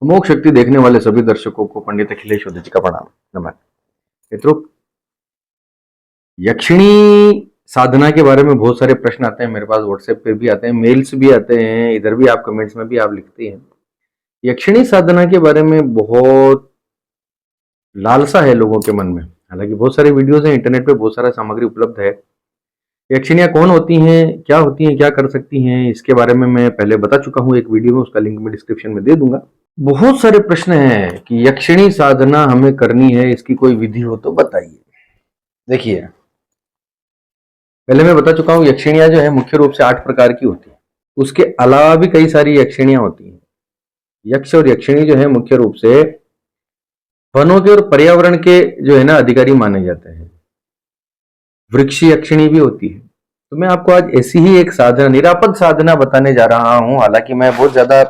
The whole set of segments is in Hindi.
अमोघ शक्ति देखने वाले सभी दर्शकों को पंडित अखिलेश उदय जी का प्रणाम। नमस्कार मित्रों, यक्षिणी साधना के बारे में बहुत सारे प्रश्न आते हैं मेरे पास, व्हाट्सएप पे भी आते हैं, मेल्स भी आते हैं, इधर भी आप कमेंट्स में भी आप लिखते हैं। यक्षिणी साधना के बारे में बहुत लालसा है लोगों के मन में। हालांकि बहुत सारे वीडियोस हैं इंटरनेट पे, बहुत सारा सामग्री उपलब्ध है। यक्षिणियां कौन होती हैं, क्या कर सकती हैं, इसके बारे में मैं पहले बता चुका हूं एक वीडियो में, उसका लिंक मैं डिस्क्रिप्शन में दे दूंगा। बहुत सारे प्रश्न हैं कि यक्षिणी साधना हमें करनी है, इसकी कोई विधि हो तो बताइए। देखिए, पहले मैं बता चुका हूं यक्षिणियां जो है मुख्य रूप से 8 प्रकार की होती है। उसके अलावा भी कई सारी यक्षिणियां होती हैं। यक्ष और यक्षिणी जो है मुख्य रूप से वनों के और पर्यावरण के जो है ना अधिकारी माने जाते हैं। वृक्ष यक्षिणी भी होती है। तो मैं आपको आज ऐसी ही एक साधना, निरापद साधना बताने जा रहा हूं। हालांकि मैं बहुत ज्यादा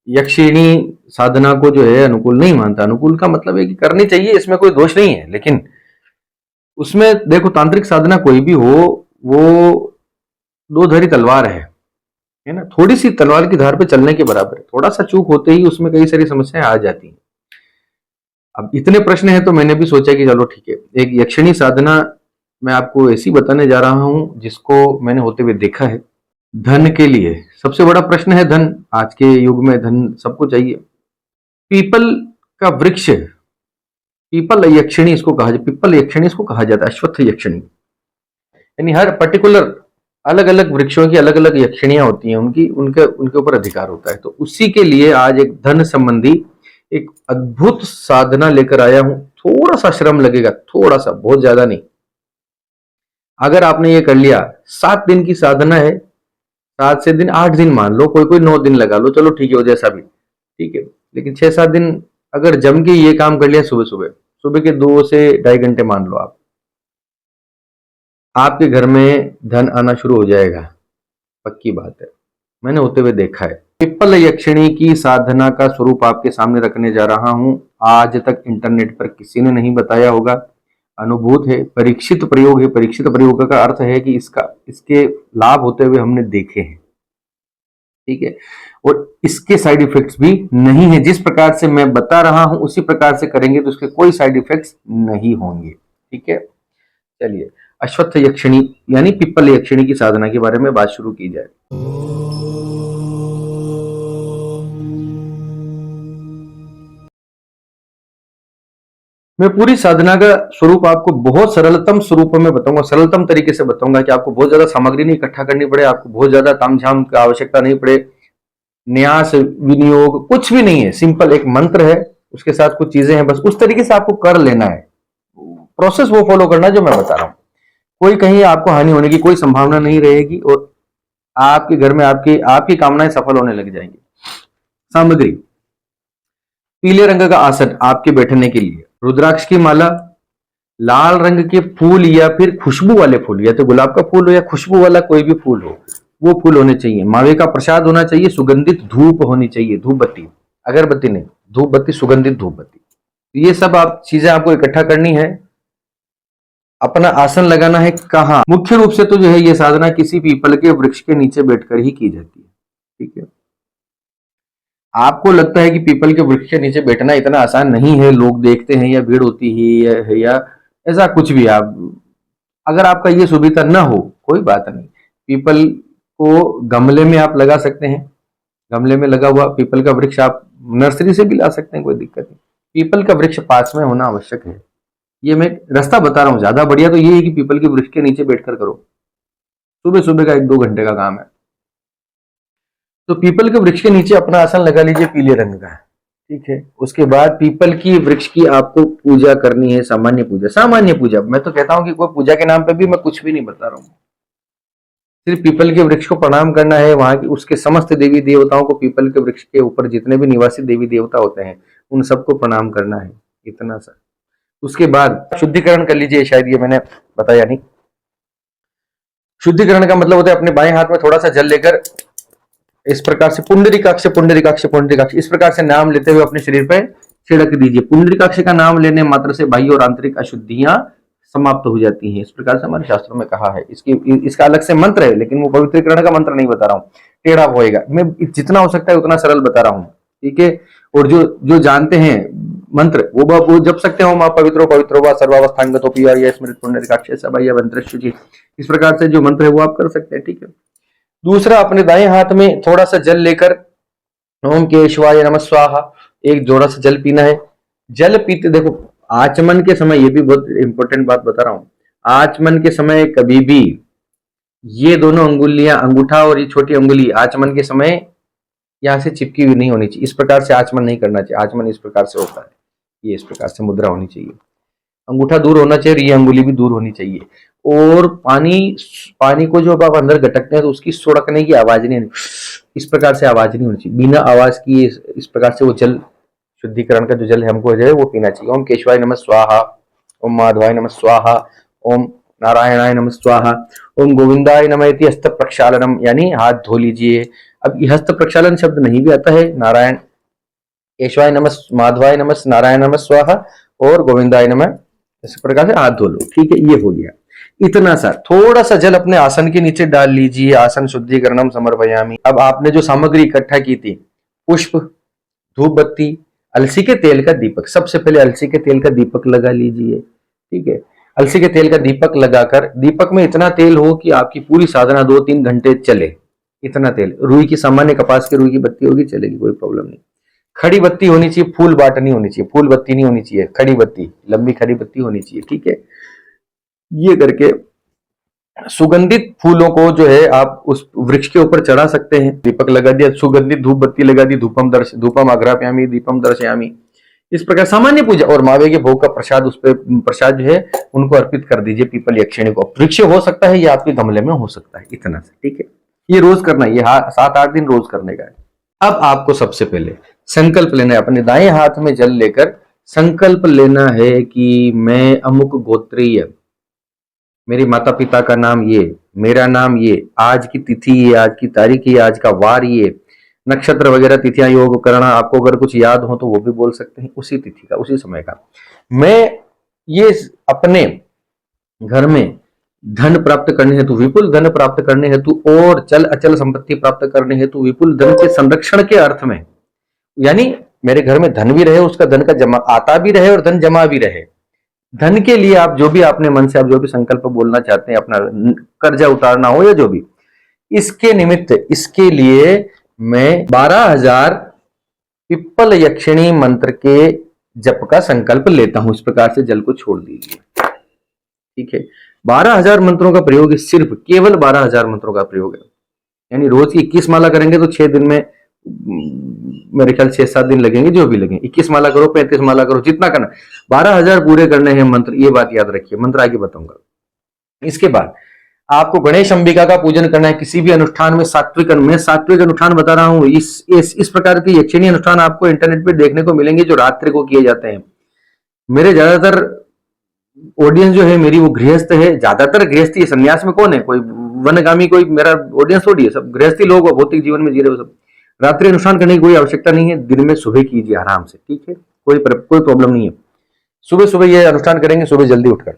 यक्षिणी साधना को जो है अनुकूल नहीं मानता। अनुकूल का मतलब है कि करनी चाहिए, इसमें कोई दोष नहीं है, लेकिन उसमें देखो, तांत्रिक साधना कोई भी हो, वो दो धारी तलवार है ना। थोड़ी सी तलवार की धार पे चलने के बराबर है। थोड़ा सा चूक होते ही उसमें कई सारी समस्याएं आ जाती हैं। अब इतने प्रश्न हैं तो मैंने भी सोचा कि चलो ठीक है, एक यक्षिणी साधना मैं आपको ऐसी बताने जा रहा हूं जिसको मैंने होते हुए देखा है। धन के लिए सबसे बड़ा प्रश्न है धन। आज के युग में धन सबको चाहिए। पीपल का वृक्ष, पीपल यक्षिणी इसको कहा जाता है, पीपल यक्षिणी इसको कहा जाता है, अश्वत्थ यक्षिणी। यानी हर पर्टिकुलर अलग अलग वृक्षों की अलग अलग यक्षिणियां होती हैं, उनकी उनके उनके ऊपर अधिकार होता है। तो उसी के लिए आज एक धन संबंधी एक अद्भुत साधना लेकर आया हूं। थोड़ा सा श्रम लगेगा, थोड़ा सा, बहुत ज्यादा नहीं। अगर आपने ये कर लिया, 7 दिन की साधना है, 7 से दिन 8 दिन मान लो, कोई कोई 9 दिन लगा लो, चलो ठीक है, वो जैसा भी ठीक है। लेकिन 6-7 दिन अगर जम के ये काम कर लिया, सुबह सुबह सुबह के 2 से 2.5 घंटे मान लो आप, आपके घर में धन आना शुरू हो जाएगा। पक्की बात है, मैंने होते हुए देखा है। पिप्पल यक्षिणी की साधना का स्वरूप आपके सामने रखने जा रहा हूं। आज तक इंटरनेट पर किसी ने नहीं बताया होगा। अनुभूत है, परीक्षित प्रयोग है। परीक्षित प्रयोग का अर्थ है कि इसके लाभ होते हुए हमने देखे हैं, ठीक है। और इसके साइड इफेक्ट्स भी नहीं है। जिस प्रकार से मैं बता रहा हूं उसी प्रकार से करेंगे तो इसके कोई साइड इफेक्ट्स नहीं होंगे, ठीक है। चलिए, अश्वत्थ यक्षिणी यानी पिप्पल यक्षिणी की साधना के बारे में बात शुरू की जाए। मैं पूरी साधना का स्वरूप आपको बहुत सरलतम स्वरूप में बताऊंगा, सरलतम तरीके से बताऊंगा कि आपको बहुत ज्यादा सामग्री नहीं इकट्ठा करनी पड़े, आपको बहुत ज्यादा तामझाम की आवश्यकता नहीं पड़े, न्यास विनियोग कुछ भी नहीं है। सिंपल एक मंत्र है, उसके साथ कुछ चीजें हैं, बस उस तरीके से आपको कर लेना है। प्रोसेस वो फॉलो करना जो मैं बता रहा हूं। कोई कहीं आपको हानि होने की कोई संभावना नहीं रहेगी और आपके घर में आपकी आपकी कामनाएं सफल होने लग जाएंगी। सामग्री: पीले रंग का आसन आपके बैठने के लिए, रुद्राक्ष की माला, लाल रंग के फूल या फिर खुशबू वाले फूल, या तो गुलाब का फूल हो या खुशबू वाला कोई भी फूल हो, वो फूल होने चाहिए। मावे का प्रसाद होना चाहिए। सुगंधित धूप होनी चाहिए, धूप बत्ती, अगरबत्ती नहीं, धूप बत्ती, सुगंधित धूप बत्ती। ये सब आप चीजें आपको इकट्ठा करनी है। अपना आसन लगाना है कहाँ? मुख्य रूप से तो जो है ये साधना किसी पीपल के वृक्ष के नीचे बैठकर ही की जाती है, ठीक है। आपको लगता है कि पीपल के वृक्ष के नीचे बैठना इतना आसान नहीं है, लोग देखते हैं या भीड़ होती है या ऐसा कुछ भी। आप अगर आपका ये सुविधा ना हो, कोई बात नहीं, पीपल को गमले में आप लगा सकते हैं। गमले में लगा हुआ पीपल का वृक्ष आप नर्सरी से भी ला सकते हैं, कोई दिक्कत नहीं। पीपल का वृक्ष पास में होना आवश्यक है। ये मैं रास्ता बता रहा हूँ। ज्यादा बढ़िया तो ये है कि पीपल के वृक्ष के नीचे बैठकर करो। सुबह सुबह का 1-2 घंटे का काम है। तो पीपल के वृक्ष के नीचे अपना आसन लगा लीजिए, पीले रंग का, ठीक है। उसके बाद पीपल की वृक्ष की आपको पूजा करनी है, सामान्य पूजा। सामान्य पूजा, मैं तो कहता हूं कि कोई पूजा के नाम पे भी मैं कुछ भी नहीं बता रहा हूं। सिर्फ पीपल के वृक्ष को प्रणाम करना है। वहां की उसके समस्त देवी देवताओं को, पीपल के वृक्ष के ऊपर जितने भी निवासी देवी देवता होते हैं उन सबको प्रणाम करना है, इतना सा। उसके बाद शुद्धिकरण कर लीजिए। शायद ये मैंने बताया नहीं। शुद्धिकरण का मतलब होता है अपने बाएं हाथ में थोड़ा सा जल लेकर इस प्रकार से पुंडरीकाक्ष पुंडरीकाक्ष पुंडरीकाक्ष इस प्रकार से नाम लेते हुए अपने शरीर पर छिड़क दीजिए। पुंडरीकाक्ष का नाम लेने मात्र से बाह्य और आंतरिक अशुद्धियां समाप्त हो जाती हैं। इस प्रकार से हमारे शास्त्रों में कहा है। इसका अलग से मंत्र है, लेकिन वो पवित्रीकरण का मंत्र नहीं बता रहा हूं, टेढ़ा होएगा। मैं जितना हो सकता है उतना सरल बता रहा हूं। ठीक है। और जो जो जानते हैं मंत्र वो जप सकते हो, माँ पवित्रो पवित्रो वा सर्वावस्थांगतोपि या स्मृत पुण्यकाक्षय सभा मंत्रशुचि, इस प्रकार से जो मंत्र है वो आप कर सकते हैं, ठीक है। दूसरा, अपने दाएं हाथ में थोड़ा सा जल लेकर ओम केशवाय नमः स्वाहा एक जोड़ा सा जल पीना है। जल पीते देखो, आचमन के समय, ये भी बहुत इंपॉर्टेंट बात बता रहा हूं, आचमन के समय कभी भी ये दोनों अंगुलियां, अंगूठा और ये छोटी अंगुली आचमन के समय यहां से चिपकी हुई नहीं होनी चाहिए। इस प्रकार से आचमन नहीं करना चाहिए। आचमन इस प्रकार से होता है, ये इस प्रकार से मुद्रा होनी चाहिए, अंगूठा दूर होना चाहिए और ये अंगुली भी दूर होनी चाहिए। और पानी को जो आप अंदर गटकते हैं तो उसकी सुड़कने की आवाज नहीं, इस प्रकार से आवाज नहीं होनी चाहिए, बिना आवाज की इस प्रकार से वो जल, शुद्धिकरण का जो जल है हमको जो है वो पीना चाहिए। ओम केशवाय नमः स्वाहा, ओम माधवाय नमः स्वाहा, ओम नारायणाय नमः स्वाहा, ओम गोविंदाय नमः इति हस्त प्रक्षालनम, यानी हाथ धो लीजिए। अब ये हस्त प्रक्षालन शब्द नहीं भी आता है, नारायण केशवाय नमः माधवाय नमः नारायण नमः स्वाहा और गोविंदाय नमः, इस प्रकार से हाथ धो लो, ठीक है। ये हो गया। इतना सा थोड़ा सा जल अपने आसन के नीचे डाल लीजिए, आसन शुद्धिकरणम समर्पयामि। अब आपने जो सामग्री इकट्ठा की थी, पुष्प, धूप बत्ती, अलसी के तेल का दीपक, सबसे पहले अलसी के तेल का दीपक लगा लीजिए, ठीक है। अलसी के तेल का दीपक लगाकर, दीपक में इतना तेल हो कि आपकी पूरी साधना 2-3 घंटे चले, इतना तेल। रुई की, सामान्य कपास की रुई की बत्ती होगी, चलेगी, कोई प्रॉब्लम नहीं। खड़ी बत्ती होनी चाहिए, फूल बाट नहीं होनी चाहिए, फूल बत्ती नहीं होनी चाहिए, खड़ी बत्ती, लंबी खड़ी बत्ती होनी चाहिए, ठीक है। ये करके सुगंधित फूलों को जो है आप उस वृक्ष के ऊपर चढ़ा सकते हैं। दीपक लगा दिया, सुगंधित धूप बत्ती लगा दी, धूपम आघ्रापयामी दीपम दर्शयामी, इस प्रकार सामान्य पूजा। और मावे के भोग का प्रसाद, उस पे प्रसाद जो है उनको अर्पित कर दीजिए पीपल यक्षिणी को। वृक्ष हो सकता है, या आपके गमले में हो सकता है, इतना से, ठीक है। ये रोज करना है, ये 7-8 दिन रोज करने का है। अब आपको सबसे पहले संकल्प लेना है, अपने दाएं हाथ में जल लेकर संकल्प लेना है कि मैं अमुक गोत्रीय, मेरे माता पिता का नाम ये, मेरा नाम ये, आज की तिथि ये, आज की तारीख ये, आज का वार ये, नक्षत्र वगैरह तिथियां योग करना, आपको अगर कुछ याद हो तो वो भी बोल सकते हैं, उसी तिथि का, उसी समय का। मैं ये अपने घर में धन प्राप्त करने हेतु, विपुल धन प्राप्त करने हेतु और चल अचल संपत्ति प्राप्त करने हेतु, विपुल धन के संरक्षण के अर्थ में, यानी मेरे घर में धन भी रहे, उसका धन का जमा आता भी रहे और धन जमा भी रहे, धन के लिए आप जो भी अपने मन से आप जो भी संकल्प बोलना चाहते हैं, अपना कर्जा उतारना हो या जो भी, इसके निमित्त, इसके लिए मैं 12,000 पिप्पल यक्षिणी मंत्र के जप का संकल्प लेता हूं। इस प्रकार से जल को छोड़ दीजिए, ठीक है। 12,000 मंत्रों का प्रयोग है, सिर्फ केवल 12,000 मंत्रों का प्रयोग है। यानी रोज की 21 माला करेंगे तो 6 दिन में, मेरे ख्याल 6-7 दिन लगेंगे, जो भी लगे। 21 माला करो, 35 माला करो, जितना करना, 12,000 पूरे करने हैं मंत्र, ये बात याद रखिए। मंत्र आगे बताऊंगा। इसके बाद आपको गणेश अंबिका का पूजन करना है। किसी भी अनुष्ठान में सात्विक, मैं सात्विक अनुष्ठान बता रहा हूं, इस प्रकार के यक्षिणी अनुष्ठान आपको इंटरनेट पर देखने को मिलेंगे जो रात्रि को किए जाते हैं। मेरे ज्यादातर ऑडियंस जो है मेरी वो गृहस्थ है, ज्यादातर गृहस्थी। संन्यास में कौन है, कोई वनगामी, कोई मेरा ऑडियंस थोड़ी है, सब गृहस्थी लोग भौतिक जीवन में जी रहे हो सब। रात्रि अनुष्ठान करने की कोई आवश्यकता नहीं है, दिन में सुबह कीजिए आराम से, ठीक है, कोई प्रॉब्लम नहीं है। सुबह सुबह ये अनुष्ठान करेंगे, सुबह जल्दी उठकर।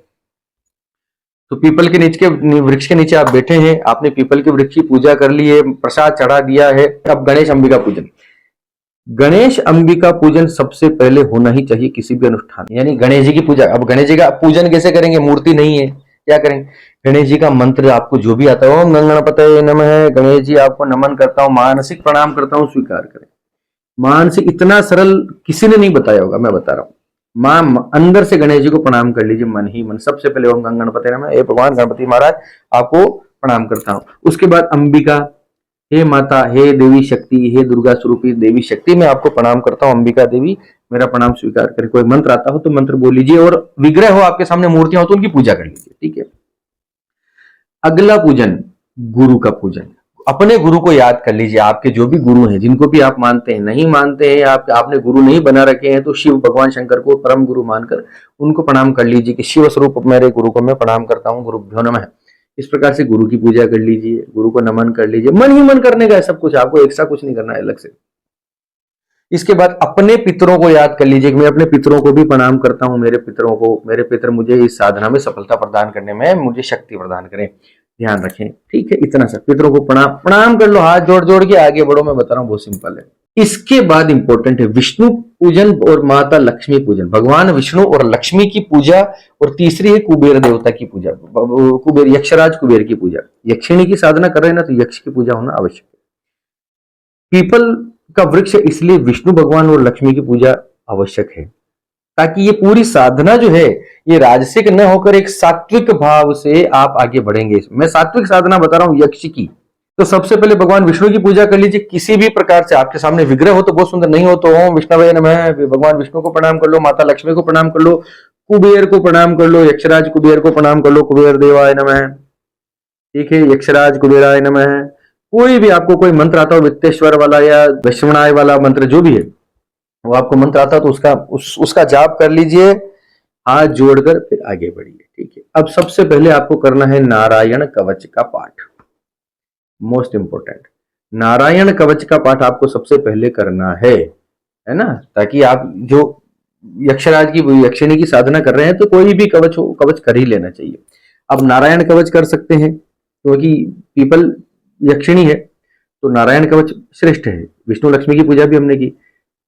तो पीपल के नीचे, वृक्ष के नीचे आप बैठे हैं, आपने पीपल के वृक्ष की पूजा कर ली है, प्रसाद चढ़ा दिया है। अब गणेश अंबिका पूजन, गणेश अंबिका पूजन सबसे पहले होना ही चाहिए किसी भी अनुष्ठान, यानी गणेश जी की पूजा। अब गणेश जी का पूजन कैसे करेंगे, मूर्ति नहीं है, क्या करेंगे, गणेश जी का मंत्र आपको जो भी आता है, ओम गणपतये नमः, गणेश जी आपको नमन करता हूं, मानसिक प्रणाम करता हूं, स्वीकार करें। मानसिक, इतना सरल किसी ने नहीं बताया होगा, मैं बता रहा हूं। मां अंदर से गणेश जी को प्रणाम कर लीजिए, मन ही मन। सबसे पहले ओम गणपतये नमः, हे भगवान गणपति महाराज आपको प्रणाम करता हूं। उसके बाद अंबिका, हे माता, हे देवी शक्ति, हे दुर्गा स्वरूपी देवी शक्ति, मैं आपको प्रणाम करता हूं, अंबिका देवी मेरा प्रणाम स्वीकार करें। कोई मंत्र आता हो तो मंत्र बोल लीजिए, और विग्रह हो आपके सामने, मूर्तियां हो तो उनकी पूजा कर लीजिए, ठीक है। अगला पूजन, गुरु का पूजन। अपने गुरु को याद कर लीजिए, आपके जो भी गुरु हैं, जिनको भी आप मानते हैं, नहीं मानते हैं, आपने गुरु नहीं बना रखे हैं, तो शिव भगवान शंकर को परम गुरु मानकर उनको प्रणाम कर लीजिए कि शिव स्वरूप मेरे गुरु को मैं प्रणाम करता हूं, गुरुभ्यो नमः। इस प्रकार से गुरु की पूजा कर लीजिए, गुरु को नमन कर लीजिए, मन ही मन करने का है सब कुछ, आपको एक्स्ट्रा कुछ नहीं करना है अलग से। इसके बाद अपने पितरों को याद कर लीजिए कि मैं अपने पितरों को भी प्रणाम करता हूं, मेरे पितरों को, मेरे पितर मुझे इस साधना में सफलता प्रदान करने में मुझे शक्ति प्रदान करें, ध्यान रखें, ठीक है। इतना सा पितरों को प्रणाम कर लो, हाथ जोड़ जोड़ के आगे बढ़ो, मैं बता रहा हूं बहुत सिंपल है। इसके बाद इंपॉर्टेंट है विष्णु पूजन और माता लक्ष्मी पूजन, भगवान विष्णु और लक्ष्मी की पूजा। और तीसरी है कुबेर देवता की पूजा, कुबेर यक्षराज कुबेर की पूजा। यक्षिणी की साधना कर रहे हैं ना, तो यक्ष की पूजा होना आवश्यक है। पीपल का वृक्ष इसलिए विष्णु भगवान और लक्ष्मी की पूजा आवश्यक है, ताकि ये पूरी साधना जो है ये राजसिक न होकर एक सात्विक भाव से आप आगे बढ़ेंगे। मैं सात्विक साधना बता रहा हूं यक्ष की। तो सबसे पहले भगवान विष्णु की पूजा कर लीजिए। किसी भी प्रकार से आपके सामने विग्रह हो तो बहुत सुंदर, नहीं हो तो ओम विष्णुवे नमः, भगवान विष्णु को प्रणाम कर लो, माता लक्ष्मी को प्रणाम कर लो, कुबेर को प्रणाम कर लो, यक्षराज कुबेर को प्रणाम कर लो, कुबेर देवाय नमः। ठीक है, यक्षराज कुबेराय नमः। कोई भी आपको कोई मंत्र आता हो, वित्तेश्वर वाला या वैश्वनाय वाला मंत्र जो भी है, वो आपको मंत्र आता है तो उसका जाप कर लीजिए, हाथ जोड़कर फिर आगे बढ़िए। ठीक है, अब सबसे पहले आपको करना है नारायण कवच का पाठ। मोस्ट इंपोर्टेंट, नारायण कवच का पाठ आपको सबसे पहले करना है ना, ताकि आप जो यक्षराज की यक्षिणी की साधना कर रहे हैं तो कोई भी कवच हो, कवच कर ही लेना चाहिए। अब नारायण कवच कर सकते हैं क्योंकि पीपल यक्षिणी है, तो नारायण कवच श्रेष्ठ है। विष्णु लक्ष्मी की पूजा भी हमने की,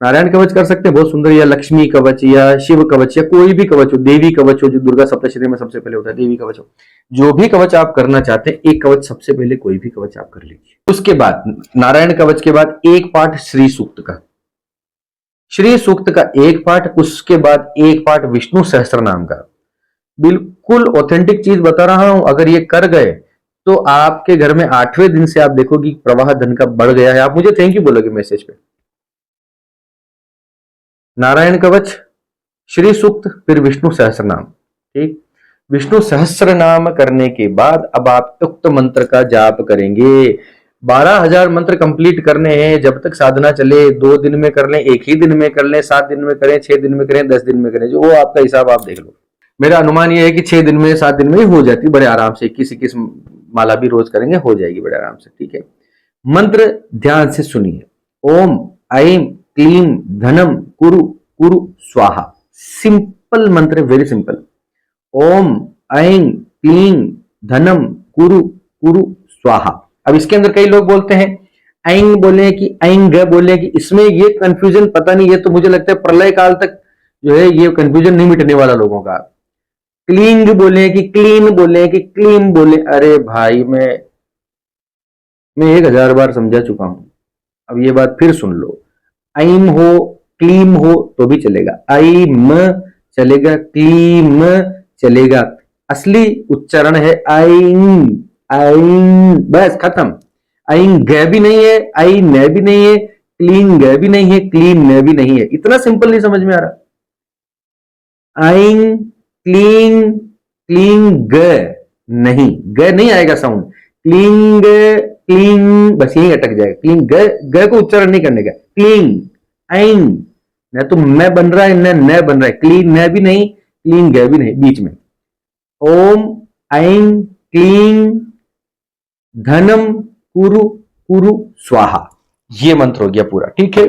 नारायण कवच कर सकते हैं, बहुत सुंदर, या लक्ष्मी कवच या शिव कवच या कोई भी कवच हो, देवी कवच हो, जो दुर्गा सप्तशती में सबसे पहले होता है, देवी कवच हो, जो भी कवच आप करना चाहते हैं, एक कवच सबसे पहले कोई भी कवच आप कर लीजिए। उसके बाद नारायण कवच के बाद एक पाठ श्री सूक्त का, श्री सूक्त का एक पाठ, उसके बाद एक पाठ विष्णु सहस्त्र नाम का। बिल्कुल ऑथेंटिक चीज बता रहा हूं, अगर ये कर गए तो आपके घर में 8वें दिन से आप देखोगे प्रवाह धन का बढ़ गया है। आप मुझे थैंक यू बोलोगे मैसेज पे। नारायण कवच, श्री सूक्त, फिर विष्णु सहस्त्र नाम। ठीक, विष्णु सहस्त्र नाम करने के बाद अब आप उक्त मंत्र का जाप करेंगे। 12,000 मंत्र कंप्लीट करने हैं, जब तक साधना चले। 2 दिन में कर लें, एक ही दिन में कर लें, 7 दिन में करें, 6 दिन में करें, 10 दिन में करें, जो वो आपका हिसाब आप देख लो। मेरा अनुमान ये है कि 6 दिन में 7 दिन में हो जाती बड़े आराम से। 21 माला भी रोज करेंगे, हो जाएगी बड़े आराम से। ठीक है, मंत्र ध्यान से सुनिए। ओम ऐं क्लीं धनम कुरु कुरु स्वाहा। सिंपल मंत्र, वेरी सिंपल। ओम ऐं क्लीं धनम कुरु कुरु स्वाहा। अब इसके अंदर कई लोग बोलते हैं ऐं बोले कि ऐं ग बोले कि, इसमें ये कंफ्यूजन पता नहीं, ये तो मुझे लगता है प्रलय काल तक जो है ये कंफ्यूजन नहीं मिटने वाला लोगों का। क्लींग बोले कि क्लीन बोले कि क्लीन बोले, अरे भाई मैं 1000 बार समझा चुका हूं, अब ये बात फिर सुन लो। ऐम हो क्लीम हो तो भी चलेगा, ऐम चलेगा, क्लीम चलेगा। असली उच्चारण है ऐं, ऐं, बस खत्म। ऐं ग भी नहीं है, ऐ न भी नहीं है, क्लीन ग भी नहीं है, क्लीन न भी नहीं है। इतना सिंपल नहीं समझ में आ रहा? ऐं क्लीन क्लीन ग नहीं, ग नहीं आएगा साउंड। क्लींग क्लीन, बस यही अटक जाएगा। क्लीन ग को उच्चारण नहीं करने का। क्लीन ऐं, न तो मैं बन रहा है न बन रहा है, क्लीन न भी नहीं, क्लीन ग भी नहीं, बीच में। ओम ऐं क्लीं धनम कुरु कुरु स्वाहा, ये मंत्र हो गया पूरा। ठीक है,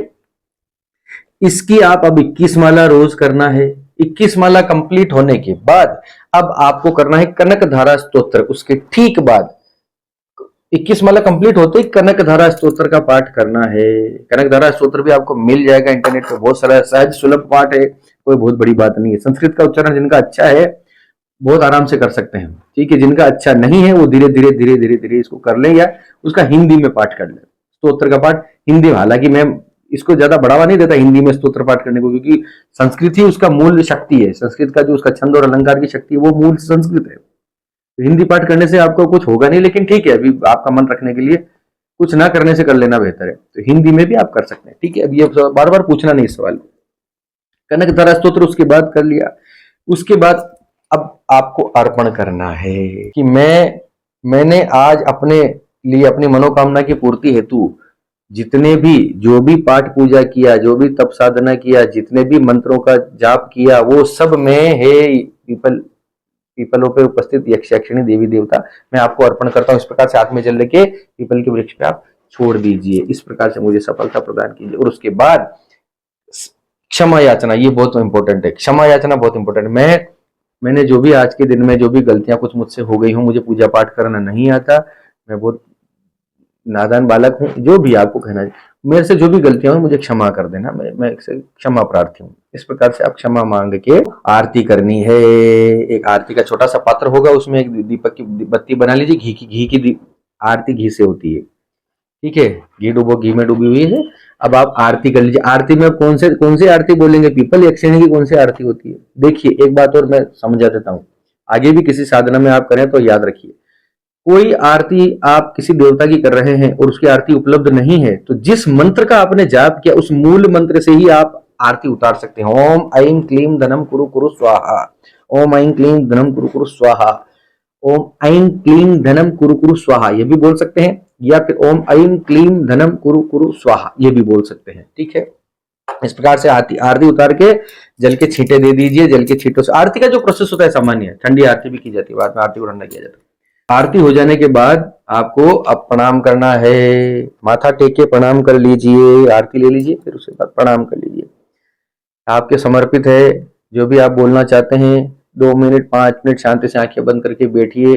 इसकी आप अब 21 माला रोज करना है। 21 माला कंप्लीट होने के बाद अब आपको करना है कनक धारा स्तोत्र। उसके ठीक बाद 21 माला कंप्लीट होते ही कनक धारा स्तोत्र का पाठ करना है। कनक धारा स्तोत्र भी आपको मिल जाएगा इंटरनेट पे, बहुत सारा सहज सुलभ पाठ है, कोई बहुत बड़ी बात नहीं है। संस्कृत का उच्चारण जिनका अच्छा है बहुत आराम से कर सकते हैं। ठीक है, जिनका अच्छा नहीं है वो धीरे धीरे धीरे धीरे धीरे इसको कर ले, या उसका हिंदी में पाठ कर ले। स्तोत्र का पाठ हिंदी में, हालांकि मैं इसको ज्यादा बढ़ावा नहीं देता हिंदी में स्तोत्र पाठ करने को, क्योंकि संस्कृत ही उसका मूल शक्ति है। संस्कृत का जो उसका छंद और अलंकार की शक्ति है वो मूल संस्कृत है। तो हिंदी पाठ करने से आपको कुछ होगा नहीं, लेकिन ठीक है, अभी आपका मन रखने के लिए कुछ ना करने से कर लेना बेहतर है। तो हिंदी में भी आप कर सकते हैं। ठीक है, अब ये बार बार पूछना नहीं सवाल। कनक धारा स्तोत्र उसके बाद कर लिया। उसके बाद अब आपको अर्पण करना है कि मैंने आज अपने लिए अपनी मनोकामना की पूर्ति हेतु जितने भी, जो भी पाठ पूजा किया, जो भी तप साधना किया, जितने भी मंत्रों का जाप किया, वो सब में है पीपलों पे उपस्थित यक्ष यक्षिणी देवी देवता मैं आपको अर्पण करता हूं। इस प्रकार से हाथ में जल लेके पीपल के वृक्ष पे आप छोड़ दीजिए। इस प्रकार से मुझे सफलता प्रदान कीजिए। और उसके बाद क्षमा याचना, ये बहुत इंपॉर्टेंट है। क्षमा याचना बहुत इंपॉर्टेंट है। मैंने जो भी आज के दिन में जो भी गलतियां कुछ मुझसे हो गई हूं, मुझे पूजा पाठ करना नहीं आता, मैं बहुत नादान बालक हूं, जो भी आपको कहना है, मेरे से जो भी गलतियां हुई मुझे क्षमा कर देना, मैं इससे क्षमा प्रार्थी हूँ। इस प्रकार से आप क्षमा मांग के आरती करनी है। एक आरती का छोटा सा पात्र होगा, उसमें एक दीपक की बत्ती बना लीजिए। घी की आरती घी से होती है, ठीक है। घी में डूबी हुई है। अब आप आरती कर लीजिए। आरती में कौन सी आरती बोलेंगे? पीपल यक्षिणी की कौन सी आरती होती है? देखिए, एक बात और मैं समझा देता हूँ, आगे भी किसी साधना में आप करें तो याद रखिए, कोई आरती आप किसी देवता की कर रहे हैं और उसकी आरती उपलब्ध नहीं है, तो जिस मंत्र का आपने जाप किया उस मूल मंत्र से ही आप आरती उतार सकते हैं। ओम ऐं क्लीं धनम कुरु कुरु स्वाहा, ओम ऐं क्लीं धनम कुरु कुरु स्वाहा, ओम ऐं क्लीं धनम कुरु कुरु स्वाहा, ये भी बोल सकते हैं, या फिर ओम ऐं क्लीं धनम कुरु कुरु स्वाहा, ये भी बोल सकते हैं, ठीक है। इस प्रकार से आरती उतार के जल के छींटे दे दीजिए। जल के छींटों से आरती का जो प्रोसेस होता है सामान्य है, ठंडी आरती भी की जाती है, बाद में आरती को ठंडा किया जाता है। आरती हो जाने के बाद आपको अब प्रणाम करना है। माथा टेक के प्रणाम कर लीजिए, आरती ले लीजिए, फिर उसके बाद प्रणाम कर लीजिए। आपके समर्पित है, जो भी आप बोलना चाहते हैं 2 मिनट 5 मिनट शांति से आंखें बंद करके बैठिए।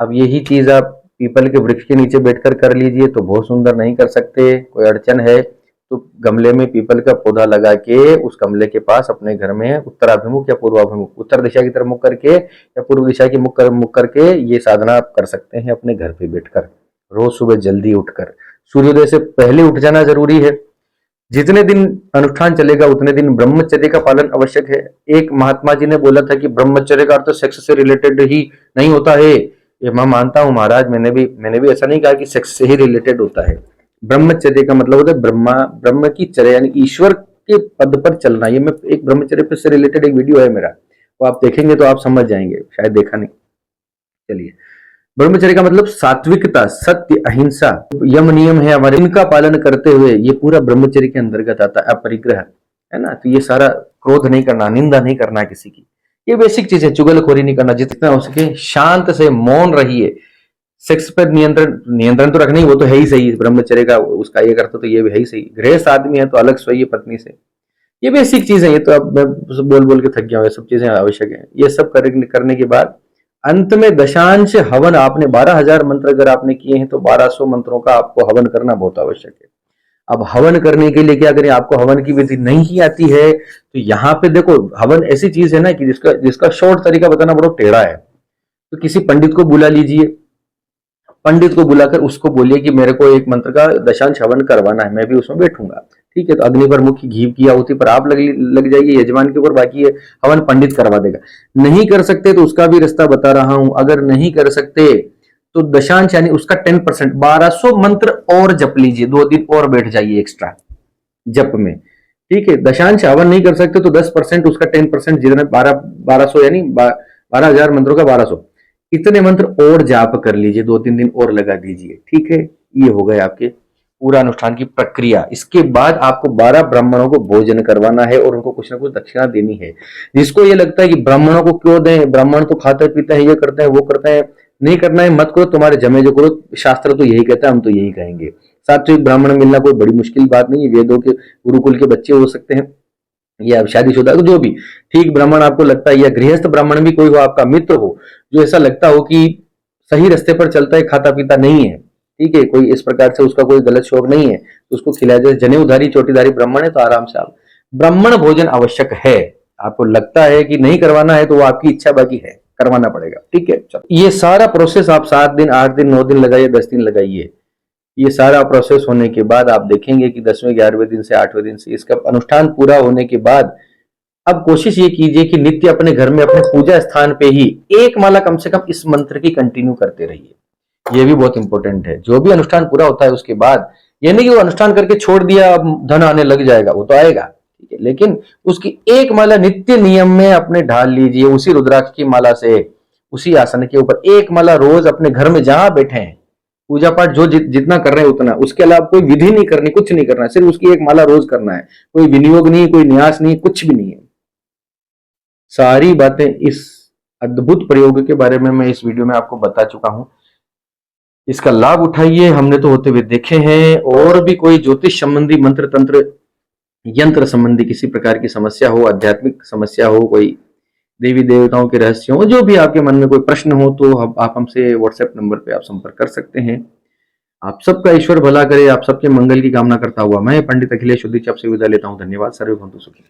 अब यही चीज आप पीपल के वृक्ष के नीचे बैठकर कर लीजिए तो बहुत सुंदर। नहीं कर सकते, कोई अड़चन है, तो गमले में पीपल का पौधा लगा के उस गमले के पास अपने घर में उत्तराभिमुख या पूर्वाभिमुख, उत्तर दिशा की तरफ मुख करके या पूर्व दिशा की मुख करके ये साधना आप कर सकते हैं अपने घर पे बैठकर। रोज सुबह जल्दी उठकर, सूर्योदय से पहले उठ जाना जरूरी है। जितने दिन अनुष्ठान चलेगा उतने दिन ब्रह्मचर्य का पालन आवश्यक है। एक महात्मा जी ने बोला था कि ब्रह्मचर्य का अर्थ सेक्स से रिलेटेड ही नहीं होता है। ये मैं मानता हूं महाराज, मैंने भी ऐसा नहीं कहा कि सेक्स से ही रिलेटेड होता है। ब्रह्मचर्य का मतलब होता है ब्रह्म की चर्या, यानी ईश्वर के पद पर चलना। ये मैं एक ब्रह्मचर्य पर से रिलेटेड एक वीडियो है मेरा, वो आप देखेंगे तो आप समझ जाएंगे, शायद देखा नहीं। चलिए, ब्रह्मचर्य का मतलब सात्विकता, सत्य, अहिंसा, यम नियम है हमारे, इनका पालन करते हुए ये पूरा ब्रह्मचर्य के अंतर्गत आता है। अपरिग्रह है ना, तो ये सारा क्रोध नहीं करना, निंदा नहीं करना किसी की, ये बेसिक चीज है। चुगलखोरी नहीं करना, जितना हो सके शांत से मौन रहिए। सेक्स पर नियंत्रण तो रखना ही, वो तो है ही सही ब्रह्मचर्य का, उसका ये करता तो ये भी है ही सही। गृहस्थ आदमी है तो अलग सोइए पत्नी से, ये बेसिक चीज है। ये तो अब मैं बोल बोल के थक गया हूँ, ये सब चीजें आवश्यक है। ये सब करने के बाद अंत में दशांश हवन, आपने 12,000 मंत्र अगर आपने किए हैं तो 1200 मंत्रों का आपको हवन करना बहुत आवश्यक है। अब हवन करने के लिए क्या करें? आपको हवन की विधि नहीं आती है तो यहाँ पे देखो, हवन ऐसी चीज है ना कि जिसका शॉर्ट तरीका बताना बड़ा टेढ़ा है। तो किसी पंडित को बुला लीजिए, पंडित को बुलाकर उसको बोलिए कि मेरे को एक मंत्र का दशांश हवन करवाना है, मैं भी उसमें बैठूंगा, ठीक है। तो अग्नि पर मुख्य घी की आहुति पर आप लग जाइए यजमान के ऊपर, बाकी ये हवन पंडित करवा देगा। नहीं कर सकते तो उसका भी रास्ता बता रहा हूं। अगर नहीं कर सकते तो दशांश यानी उसका 10%, 1200 मंत्र और जप लीजिए, 2 दिन और बैठ जाइए एक्स्ट्रा जप में, ठीक है। दशांश हवन नहीं कर सकते तो 10%, उसका 10%, जितने 1200 यानी 12,000 मंत्रों का 1200, इतने मंत्र और जाप कर लीजिए, 2-3 दिन और लगा दीजिए, ठीक है। ये हो गए आपके पूरा अनुष्ठान की प्रक्रिया। इसके बाद आपको 12 ब्राह्मणों को भोजन करवाना है और उनको कुछ ना कुछ दक्षिणा देनी है। जिसको ये लगता है कि ब्राह्मणों को क्यों दें, ब्राह्मण तो खाते पीते हैं, ये करते हैं वो करते हैं, नहीं करना है मत करो, तुम्हारे जमे जो करो, शास्त्र तो यही कहता है, हम तो यही कहेंगे। सात्विक ब्राह्मण मिलना कोई बड़ी मुश्किल बात नहीं है, वेदों के गुरुकुल के बच्चे हो सकते हैं या शादीशुदा, तो जो भी ठीक ब्राह्मण आपको लगता है, या गृहस्थ ब्राह्मण भी कोई हो, आपका मित्र हो, जो ऐसा लगता हो कि सही रास्ते पर चलता है, खाता पीता नहीं है, ठीक है, कोई इस प्रकार से उसका कोई गलत शौक नहीं है, तो उसको खिलाया जाए। जनेऊधारी चोटीधारी ब्राह्मण है तो आराम से आप ब्राह्मण भोजन आवश्यक है। आपको लगता है कि नहीं करवाना है तो वो आपकी इच्छा, बाकी है करवाना पड़ेगा, ठीक है। चलो, ये सारा प्रोसेस आप 7 दिन 8 दिन 9 दिन लगाइए, 10 दिन लगाइए। ये सारा प्रोसेस होने के बाद आप देखेंगे कि 10वें 11वें दिन से 8वें दिन से इसका अनुष्ठान पूरा होने के बाद अब कोशिश ये कीजिए कि नित्य अपने घर में अपने पूजा स्थान पे ही एक माला कम से कम इस मंत्र की कंटिन्यू करते रहिए। ये भी बहुत इंपॉर्टेंट है। जो भी अनुष्ठान पूरा होता है उसके बाद, ये नहीं कि वो अनुष्ठान करके छोड़ दिया अब धन आने लग जाएगा, वो तो आएगा, ठीक है, लेकिन उसकी एक माला नित्य नियम में अपने ढाल लीजिए, उसी रुद्राक्ष की माला से, उसी आसन के ऊपर एक माला रोज अपने घर में जहां बैठे हैं, पूजा पाठ जो जितना कर रहे हैं उतना, उसके अलावा कोई विधि नहीं करनी, कुछ नहीं करना है, सिर्फ उसकी एक माला रोज करना है। कोई विनियोग नहीं, कोई न्यास नहीं, कुछ भी नहीं है। सारी बातें इस अद्भुत प्रयोग के बारे में मैं इस वीडियो में आपको बता चुका हूं। इसका लाभ उठाइए, हमने तो होते हुए देखे हैं। और भी कोई ज्योतिष संबंधी, मंत्र तंत्र यंत्र संबंधी किसी प्रकार की समस्या हो, आध्यात्मिक समस्या हो, कोई देवी देवताओं के रहस्य हो, जो भी आपके मन में कोई प्रश्न हो, तो आप हमसे व्हाट्सएप नंबर पे आप संपर्क कर सकते हैं। आप सबका ईश्वर भला करे, आप सबके मंगल की कामना करता हुआ मैं पंडित अखिलेश उदिच आपसे विदा लेता हूँ। धन्यवाद। सर्वे भवन्तु सुखिनः।